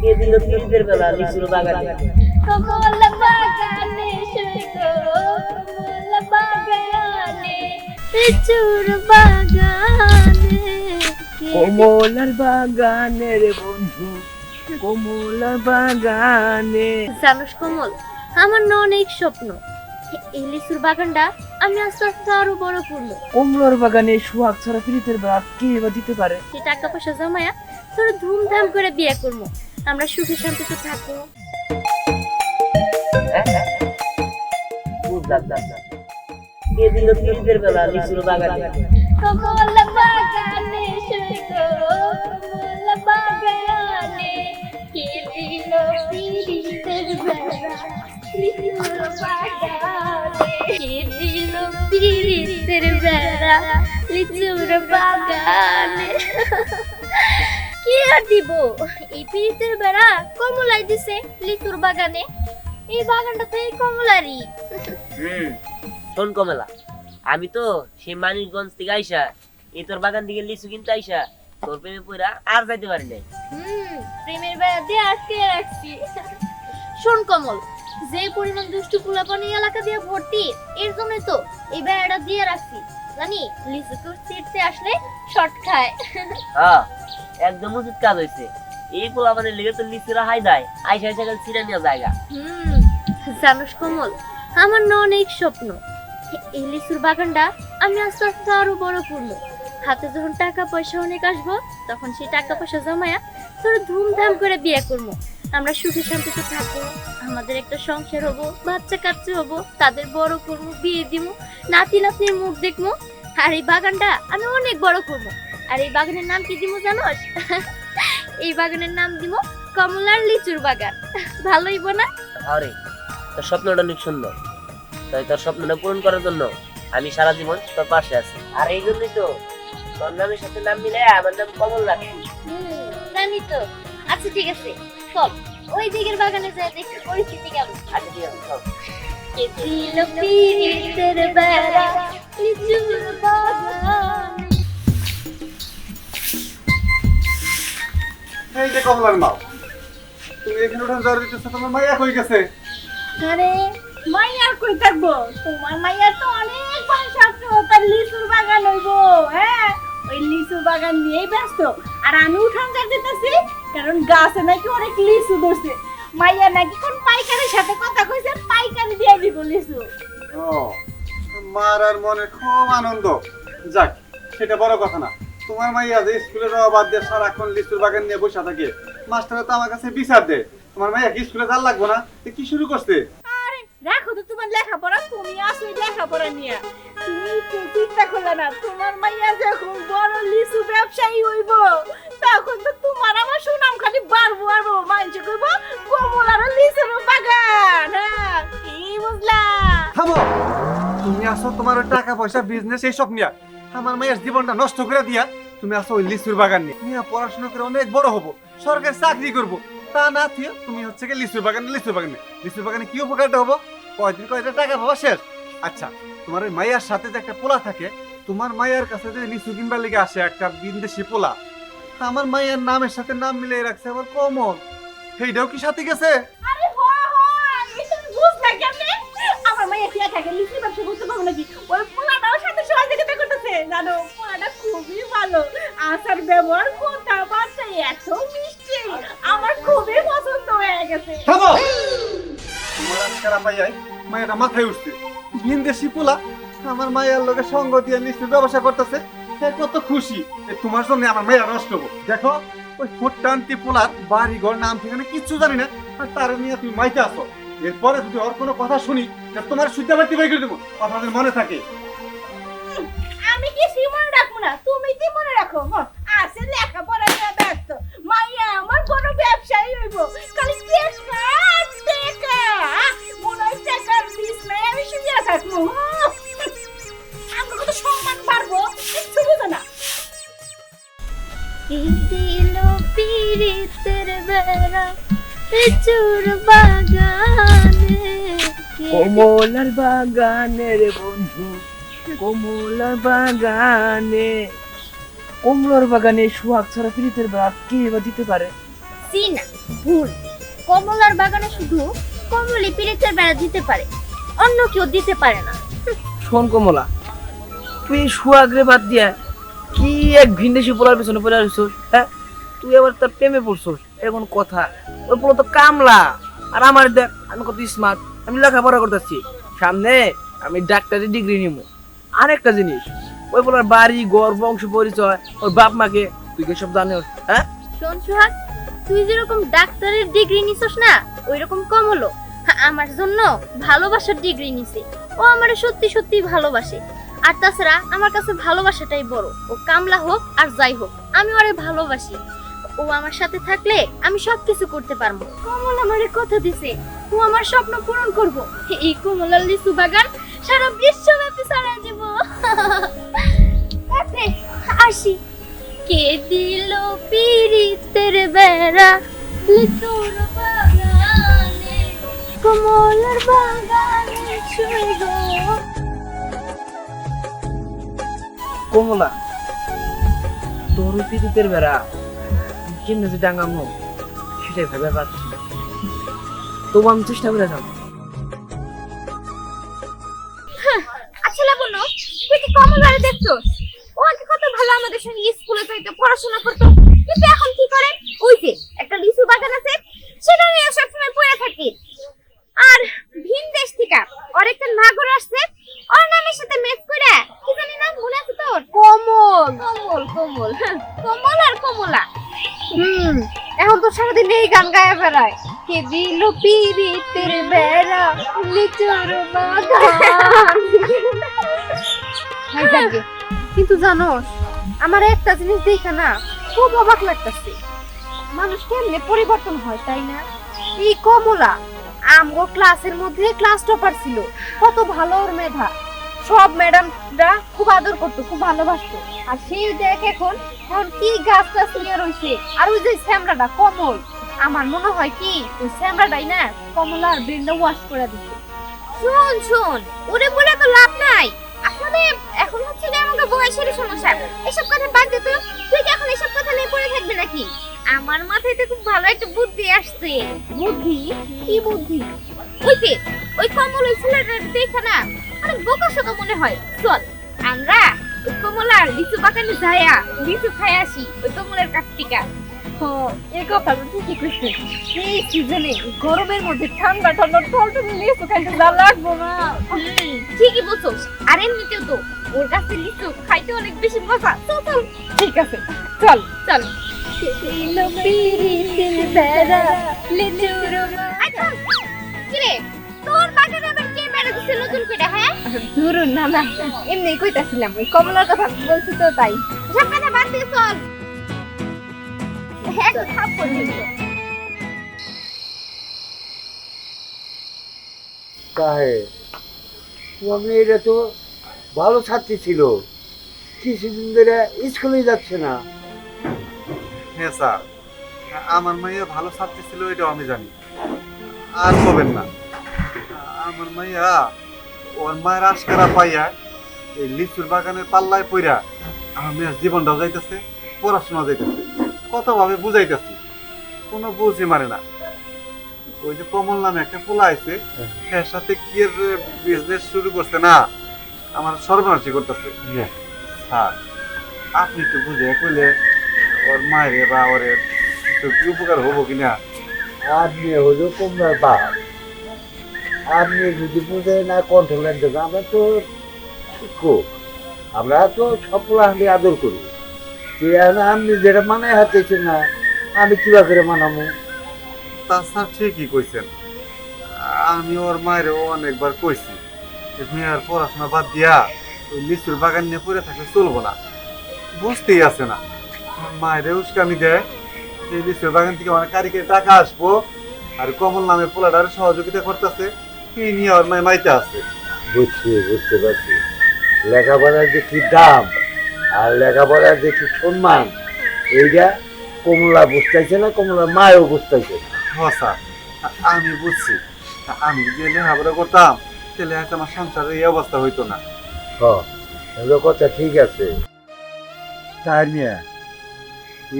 কে দিল তিনটের বেলা লিচুর বাগানে কমল বাগানে শুধু কমল বাগানে লিচুর বাগানে কমলার বাগানে রে বন্ধু কমলার বাগানে। জানোস কমল, আমার না অনেক স্বপ্ন এই লিচুর বাগানটা আমি আস্তে আস্তে আরো বড় করবো। কমলার বাগানে সুহাগ ছাড়া ফিরিতের বেলা কে বা দিতে পারে? সে টাকা পয়সা জমায়া তোর ধুমধাম করে বিয়ে করবো, আমরা সুখে শান্তিতে থাকবো। কে দিল তিনটের বেলা লিচুর বাগানে কমল বাগানে শুধু কমল বাগানে কে দিল পিরিতের বেড়া লিচুর বাগানে কে দিল পিরিতের বেড়া লিচুর বাগানে। কি আর দিব, এই পিরিতের বেড়া কমলাই দিছে লিচুর বাগানে। এই বাগানটা তো এই কমলারই। শোন কমলা, আমি তো সেই মানিকগঞ্জ থেকে আইসা এই তোর বাগান থেকে লিচু কিনতে আইসা তোর প্রেমে পড়া আর যাইতে পারি নাই। প্রেমের বেড়া দিয়ে আটকে রাখছি। শোন কমল, যে পরিমাণ দুষ্টু পোলাপানি এলাকা দিয়ে ভর্তি, এর জন্যই তো এই বেড়াটা দিয়ে রাখছি। জানি লিচু তো ছিটতে আসলে শর্ট খায়। হ্যাঁ, একদম উচিত কাজ হয়েছে। এই পোলাপানের লেগে তো লিচুরা হাই নাই, আইসা আইসা খালি ছিঁড়ে নেওয়া জায়গা। জানোস কমল, আমার না অনেক স্বপ্ন এই লিচুর বাগানটা আমি আস্তে আস্তে আরো বড় করবো। হাতে যখন টাকা পয়সা অনেক আসবো, তখন সেই টাকা পয়সা জমায়া তোর ধুমধাম করে বিয়ে করবো, আমরা সুখে শান্তিতে থাকবো, আমাদের একটা সংসার হবো, বাচ্চা কাচ্চা হবো, তাদের বড় করবো, বিয়ে দিব, নাতি নাতনির মুখ দেখবো। আর এই বাগানটা আমি অনেক বড় করবো। আর এই বাগানের নাম কি দিব জানোস? এই বাগানের নাম দিব কমলার লিচুর বাগান। ভালো হইব না? আরে তোর স্বপ্নটা অনেক সুন্দর, তাই তোর স্বপ্নটা পূরণ করার জন্য আমি সারা জীবন তোর পাশে আছি। আর এই জন্যই তো তোর নামের সাথে নাম মিলে আমার নাম কমল রাখি। জানি তো। আচ্ছা ঠিক আছে, চল ওই দিকের বাগানে যাই, দেখি পরিস্থিতি কেমন। আচ্ছা ঠিক আছে, চল। কে দিল পিরিতের বেড়া লিচুর বাগান। এই যে কমলার মা, তুমি এখানে উঠান যাওয়ার দিতেছো, তোমার মাইয়া কই গেছে? আরে মাইয়ার কই থাকবো, তোমার মাইয়ার তো অনেক বয়স আছে, তার লিচুর বাগান হইবো। হ্যাঁ, ওই লিচুর বাগান নিয়েই ব্যস্ত। আর আমি উঠান যা দিতেছি, কারণ গাছে নাকি অনেক লিচু ধরছে। মাইয়া নাকি কোন পাইকারের সাথে কথা কইছে, পাইকারি দিয়ে দিব লিচু। ও, মার আর মনে খুব আনন্দ। যাক, সেটা বড় কথা না। তোমার মাইয়া যে স্কুলে যাওয়া বাদ দিয়ে সারাক্ষণ লিচুর বাগান নিয়ে বসে থাকে, মাস্টাররা তো আমার কাছে বিচার দেয় তোমার মাইয়া কি স্কুলে যাওয়ার লাগবো না, তো কি শুরু করছে? আরে রাখো তো তোমার লেখাপড়া, তুমি আসো লেখাপড়া নিয়ে। তুমি তো চিন্তা করলে না, তোমার মাইয়া যখন বড় লিচু ব্যবসায়ী হইব, তখন তো তোমার আমার সুনাম খালি বাড়বো আর মানুষ কইব কমল আর লিচুর বাগান। হ্যাঁ, কি বুঝলা? থামো, তুমি আসো তোমার ওই টাকা পয়সা বিজনেস এইসব নিয়ে আমার মাইয়ার জীবনটা নষ্ট করে দিয়া তুমি আসো ওই লিচুর বাগান নিয়ে পড়াশোনা করে অনেক বড় হবো, সরকারি চাকরি করবো। তা না থিয়ে তুমি হচ্ছে কি লিচুর বাগানে কি উপকারটা হবো? কয়টা টাকা পাবা শেষ। আচ্ছা, তোমার ওই মাইয়ার সাথে যে একটা পোলা থাকে, তোমার মাইয়ার কাছে যে লিচু কিনবার লেগে আসে একটা বিদেশি পোলা, আমার মাইয়ার নামের সাথে নাম মিলিয়ে রাখছে আবার কমল, সেইটাও কি সাথে গেছে? আরে হয়, এটা বুঝলা কেমনে? আমার মাইয়া কি থাকে লিচু ব্যবসা করতে পারবো নাকি? ওই পোলাটাও সাথে সহযোগিতা করতেছে। জানো, পোলাটা খুবই ভালো, আচার ব্যবহার, কথাবার্তা এত মিষ্টি, আমার খুবই পছন্দ হয়ে গেছে। থামো, তোমার আজকাল মায়েরা মাথায় উঠছে, ভিনদেশি পোলা আমার মায়ের লোকের সঙ্গ দিয়ে লিচুর ব্যবসা করতেছে, সে কত খুশি। তোমার জন্য আমার মায়ের নষ্ট হবো। দেখো, ওই ফুটটান্তি পোলার বাড়ি ঘর নাম ঠিকানা কিচ্ছু জানি না, আর তার নিয়ে তুমি মাইতে আসো। এরপরে যদি ওর কোনো কথা শুনি, তোমার সুবিধা বাড়তি বাই করে দেবো, কথাদের মনে থাকে। আমি কি মনে রাখবো না, তুমি কি মনে রাখো? আছে লেখাপড়া নিয়ে ব্যস্ত, মাইয়া আমার বড় ব্যবসায়ী হইব, খালি টাকা মনে হয় টাকার বিষ নাই, আমি শুনিয়া থাকবো। আমার কত সম্মান পারবো, কিচ্ছু বুঝো না। কে দিল পিরিতের বেড়া লিচুর বাগানে কমলার বাগানে রে বন্ধু কমলার বাগানে। কমলার বাগানে সুহাগ ছাড়া ফিরিতের বেলা কে বা দিতে পারে? জি না, ভুল। কমলার বাগানে শুধু কমলি পিরিতের বেড়া দিতে পারে, অন্য কেউ দিতে পারে না। শোন কমলা, তুই সুয়াগ্রে বাদ দিয়া কি এক ভিনদেশি পোলার পিছনে পড়ে আসছিস? হ্যাঁ, তুই আবার তার প্রেমে পড়ছিস, এমন কথা? ওই পোলা তো কামলা, আর আমার দেখ আমি কত স্মার্ট, আমি লেখাপড়া করতেছি, সামনে আমি ডাক্তারি ডিগ্রি নিব। আর একটা জিনিস, ওই পোলার বাড়ি ঘর বংশ পরিচয়, ওর বাপ মাকে তুই কি সব জানিস? হ্যাঁ, শোন সোহাগ, তুই যেরকম ডাক্তারের ডিগ্রি নিছিস না, ওই রকম কমলও আমার জন্য ভালোবাসার ডিগ্রি নিছে। ও আমারে সত্যি সত্যি ভালোবাসে। আর তাছাড়া আমার কাছে ভালোবাসাটাই বড়। ও কামলা হোক আর যাই হোক, আমি ওরে ভালোবাসি। ও আমার সাথে থাকলে আমি সবকিছু করতে পারবো। কমল আমারে কথা দিছে, ও আমার স্বপ্ন পূরণ করব। এই কমলার লিচু বাগান সারা বিশ্বব্যাপী ছড়ায় দিব। তাতে আসি। কে দিল পিরিতের বেড়া লিচুর বাগানে, কমলার বাগানে শুয়ে গো। কমলা, তোর পিদিতের বেড়া কেমনে যে ডাঙ্গামো সেটাই ভেবে পাচ্ছি না। তবু আমি চেষ্টা করে যাবো। আচ্ছা লাবণ্য, তুই কি কমলারে দেখছস? ও আগে কত ভালো আমাদের সঙ্গে স্কুলে যাইতো, পড়াশোনা করতো, কিন্তু এখন কি করে? ওই যে একটা লিচু বাগান আছে, সেটা নিয়ে সবসময় পড়ে থাকে। আর ভিন দেশ থেকে ওর একটা নাগর আসছে, ওর নামের সাথে ম্যাচ করে কি জানি নাম মনে আছে তোর? কমল। কমল কমল কমল আর কমলা। এখন তো সারাদিন এই গান গায়ে বেড়ায়। কে দিল পিরিতের বেড়া লিচুর বাগান। হাই জাগে। কিন্তু জানোস, আমার একটা জিনিস দেখে না খুব অবাক লাগতেছে। মানুষ কেমনে পরিবর্তন হয়, তাই না? এই কমলা আমগো ক্লাসের মধ্যে ক্লাস টপার ছিল, কত ভালো ওর মেধা, সব ম্যাডামরা খুব আদর করতো, খুব ভালোবাসতো। আর সেই দেখ এখন এখন কি গাছ টাছ নিয়ে রয়েছে। আর ওই যে স্যামরাটা কমল, আমার মনে হয় কি ওই স্যামরাটাই না কমলার ব্রেনটা ওয়াশ করে দিচ্ছে। শোন শোন, ওরে বলে তো লাভ নাই। আসলে এখন হচ্ছে যে আমাকে বয়সের সমস্যা, এসব কথা বাদ দে তো। তুই কি এখন এসব কথা নিয়ে পড়ে থাকবি নাকি? আমার মাথায় তো খুব ভালো একটা বুদ্ধি আসছে। বুদ্ধি? কি বুদ্ধি? ওই যে ওই কমল ওই ছেলেটা দেখে না অনেক বোকা শোকা মনে হয়। চল আমরা ওই কমলার লিচু বাগানে যাইয়া লিচু খাই আসি ওই কমলের কাছ থেকে। এই কথা তো ঠিকই কইছিস। এই সিজনে গরমের মধ্যে ঠান্ডা ঠান্ডা টলটলে লিচু খাইতে যা লাগবো না। ঠিকই বলছস। আর এমনিতেও তো ওর কাছে লিচু খাইতে অনেক বেশি মজা। চল চল। ঠিক আছে, চল চল। তোর বাগানে আবার কে বেড়া দিছে নতুন করে? হ্যাঁ ধরুন না না, এমনি কইতাছিলাম, ওই কমলার কথা বলছি তো তাই। সব কথা বাদ দিয়ে চল। হ্যাঁ খাপ করবি। কাহে তোমার মেয়েরা তো ভালো ছাত্রী ছিল, কিছুদিন ধরে স্কুলে যাচ্ছে না। হ্যাঁ স্যার, আমার মাইয়া ভালো ছাত্রী ছিল, এটাও আমি জানি। আর বলবেন না, আমার মাইয়া ওর মায়ের আশকারা পাইয়া এই লিচুর বাগানের পাল্লায় পইরা আমার মেয়ের জীবনটাও যাইতেছে, পড়াশোনা যাইতেছে, কত ভাবে বুঝাইতেছি, কোনো বুঝই মানে না। ওই যে কমল নামে একটা পোলা আছে, এর সাথে কি এর বিজনেস শুরু করছে না, আমার সর্বনাশী করতেছে। স্যার আপনি একটু বুঝে কইলে ওর মায়ের বা ওর একটু কি উপকার হবো কিনা। আপনি হলো কমলার বাপ, আপনি যদি বুঝে না কন্ট্রোল দেবে, আমরা তো শিক্ষক, আমরা তো সকল হাতে আদর করি। আপনি যেটা মানে হাতেছেন না, আমি কিভাবে করে মানাবো? তা স্যার ঠিকই কইছেন, আমি ওর মায়ের অনেকবার কইছি যে মেয়ের পড়াশোনা বাদ দিয়া ওই লিচুর বাগান নিয়ে পড়ে থাকলে চলবো না, বুঝতেই আছে না। মায়ের উস্কানি দেয় এই লিচুর বাগান থেকে অনেক কারিগরের টাকা আসবো, আর কমল নামে পোলাটার সহযোগিতা করতেছে, এই নিয়ে ওর মায়ের মাইতে আছে। বুঝতে পারছি লেখাপড়ার যে কি দাম আর লেখাপড়ার যে কি সম্মান, এইটা কমলা বুঝতেছে না, কমলার মায়ও বুঝতেছে না। হ্যাঁ স্যার, আমি বুঝছি। আমি যদি লেখাপড়া করতাম তাহলে হয়তো আমার সংসারের এই অবস্থা হইতো না। এগুলো কথা ঠিক আছে। তার নিয়ে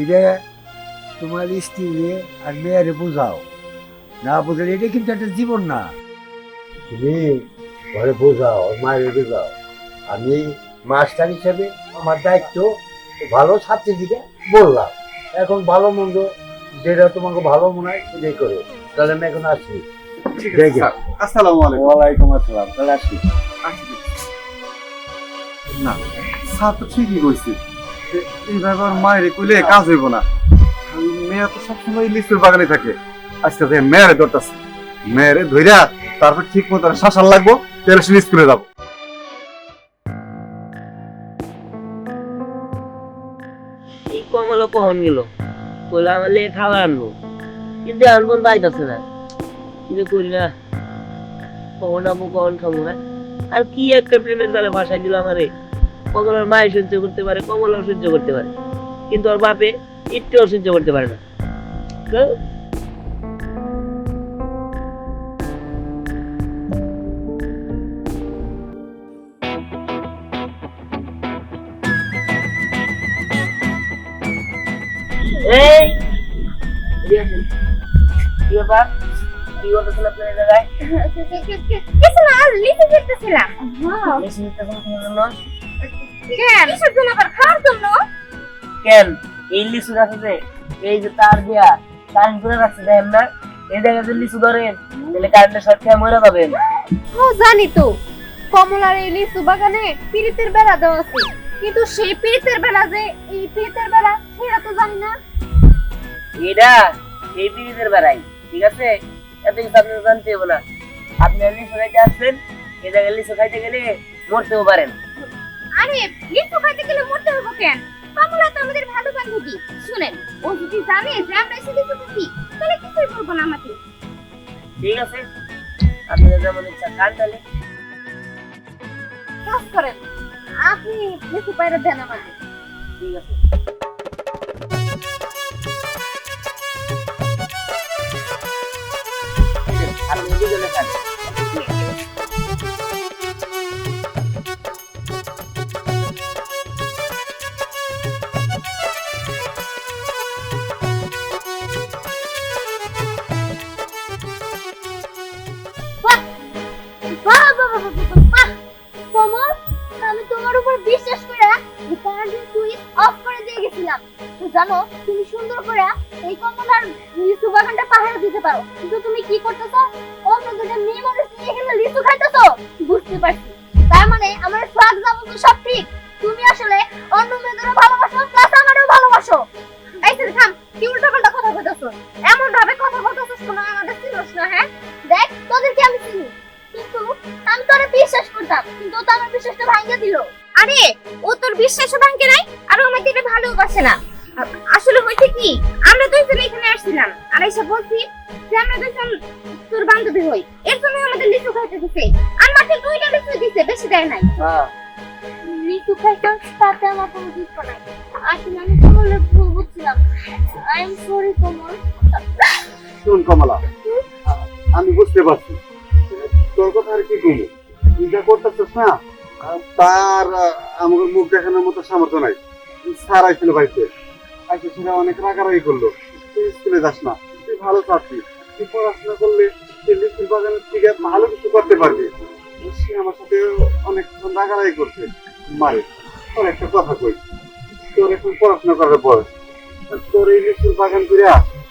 এটা তোমার স্ত্রীরে আর মেয়েরে বোঝাও, না বোঝালে এটা কিন্তু একটা জীবন না। তুমি ঘরে বোঝাও, মায়ের বোঝাও। আমি মাস্টার হিসেবে আমার দায়িত্ব ভালো ছাত্রের দিকে বললাম। এখন ভালো মন্দ যেটা তোমাকে ভালো মনে হয় সেটাই করে। তাহলে আমি এখন আসি। ঠিক আছে স্যার, আসসালামু আলাইকুম। ওয়ালাইকুম আসসালাম, তাহলে আসি। না স্যার তো ঠিকই কইছে, এইভাবে আর মায়ের কইলে কাজ হইব না। মেয়ে তো সবসময় লিচুর বাগানে থাকে, আজকে যে মেয়েরে ধরতেছে, মেয়েরে ধইরা তারপর ঠিক মতো শাসান লাগবো, তাহলে সে স্কুলে যাবো। এই কমলা কখন গেল, কইলা আমার লেগে খাবার আনবো, কিন্তু এখন কোন পাইতেছে না। কিন্তু করি না, কখন আনবো কখন খাবো না। আর কি একটা প্রেমের জালে ভাষায় দিল আমারে। কমলার মায়ের সহ্য করতে পারে, কমলাও সহ্য করতে পারে, কিন্তু ওর বাপে একটুও সহ্য করতে পারে না। তো এই কি ব্যাপার, কি করতেছেন আপনার এই জায়গায়? কিছু না, লিচু দেখতেছিলাম। বেশি মিথ্যা কথা বলবেন না। কেন কিসের জন্য? আবার খাওয়ার জন্য? কেন এই লিচু গাছে এই যে তার দিয়া কারেন্ট করে রাখছে দেখেন না, এই জায়গায় যদি লিচু ধরেন তাহলে কারেন্টের শর্ট খেয়ে মরে যাবেন। ও জানি তো, কমলার এই লিচু বাগানে পিরিতের বেড়া দেওয়া আছে, কিন্তু সেই পিরিতের বেড়া যে এই পিরিতের বেড়া সেটা তো জানি না। এটা এই পিড়িতের বেড়াই, ঠিক আছে? এত কিছু আপনি জানতে হবে না। আপনি লিচু খাইতে আসছেন, এই জায়গায় লিচু খাইতে গেলে মরতেও পারেন। আরে লিচু খাইতে গেলে মরতে হবো কেন? কমলা তো আমাদের ভালো বান্ধবী। শুনেন, ও যদি জানে যে আমরা এসে লিচু খাচ্ছি, তাহলে কিছুই বলবো না আমাকে। ঠিক আছে, আপনাদের যেমন ইচ্ছা খান তাহলে। কাজ করেন, আপনি লিচু পায়রা দেন আমাকে। ঠিক আছে। আপনি দুজনে খান। বাহ বাহ বাহ বাহ বাহ! কমল, আমি তোমার উপর বিশ্বাস করে এই কারেন্টের সুইচ অফ করে দিয়ে গেছিলাম। তো জানো, তুমি সুন্দর করে এই কমলার লিচু বাগানটা পাহারা দিতে পারো, কিন্তু তুমি কি করতেছো? অন্য দুটো মেয়ে মানুষ নিয়ে এখানে লিচু খাইতেছো। বুঝতে পারছি, তার মানে আমার ফ্রাক যাবো তো সব ঠিক। তুমি আসলে অন্য মেয়েদেরও ভালোবাসো, প্লাস আমারও ভালোবাসো। এই ছেলে থাম, কি উল্টাপাল্টা কথা বলতেছো? এমন ভাবে কথা বলতেছো শোনো আমাদের চিনোস না। হ্যাঁ দেখ, তোদেরকে আমি চিনি, কিন্তু আমি তোরে বিশ্বাস করতাম, কিন্তু ও তো আমার বিশ্বাসটা ভাঙিয়ে দিল। আরে ও তোর বিশ্বাসও ভাঙে নাই, আর ও আমাকে এটা ভালোবাসে না। আসলে হয়েছে কি, আমরা দুইজন এখানে আসছিলাম, আর এসে বলছি যে আমরা দুইজন তোর বান্ধবী হই। এর জন্য আমাদের লিচু খাইতে দিছে, আর মাত্র 2টা লিচু দিছে, বেশি দেয় নাই। হ্যাঁ, লিচু খাইতে তাতে আমার কোনো দুঃখ নাই। আসলে আমি কমলের ভুল বুঝছিলাম। আই এম সরি কমল। শুন কমলা, আমি বুঝতে পারছি তোর কথা, আর কি কমু, তুই যা করতেছিস না, তার আমাদের মুখ দেখানোর মতো সামর্থ্য নাই। স্যার আইছিল বাড়িতে, আইসে সেটা অনেক রাগারাগি করলো। তুই স্কুলে যাস না, তুই ভালো চাচ্ছি, তুই পড়াশোনা করলে তুই লিচুর বাগানের থেকে ভালো কিছু করতে পারবি। সে আমার সাথে অনেক রাগারাগি করছে। মারে, তোর একটা কথা কই, তোর এখন পড়াশোনা করার বয়স, তোর এই লিচুর বাগান করে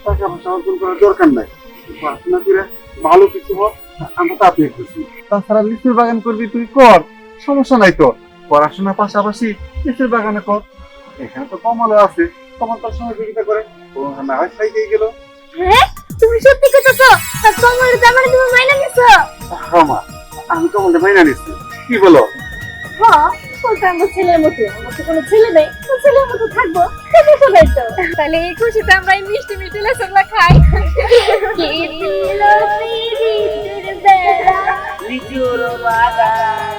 টাকা পয়সা অর্জন করার দরকার নাই। পড়াশোনা করে ভালো কিছু হোক, আমরা তাতে খুশি। তাছাড়া লিচুর বাগান করবি তুই কর, সমস্যা নাই তো। পড়াশোনার পাশাপাশি লিচুর বাগানে কর। এখানে তো কমলও আছে, কমল তোর সহযোগিতা করে, ও না হয় সাইকেই গেল। হ্যাঁ, তুমি সত্যি কইতেছো? কমলের জামাই তুমি মাইনা নিছো? হ্যাঁ মা, আমি কমলকে মাইনা নিচ্ছি। কি বলো? হ্যাঁ, বলতে আমার ছেলের মতো। আমার তো কোনো ছেলে নেই, তো ছেলের মতো থাকবো, সেটা সবাই তো। তাহলে এই খুশিতে আমরা এই মিষ্টি মিষ্টি লেসনগুলো খাই। কি দিল পিরিতের বেলা, লিচুর বাগান।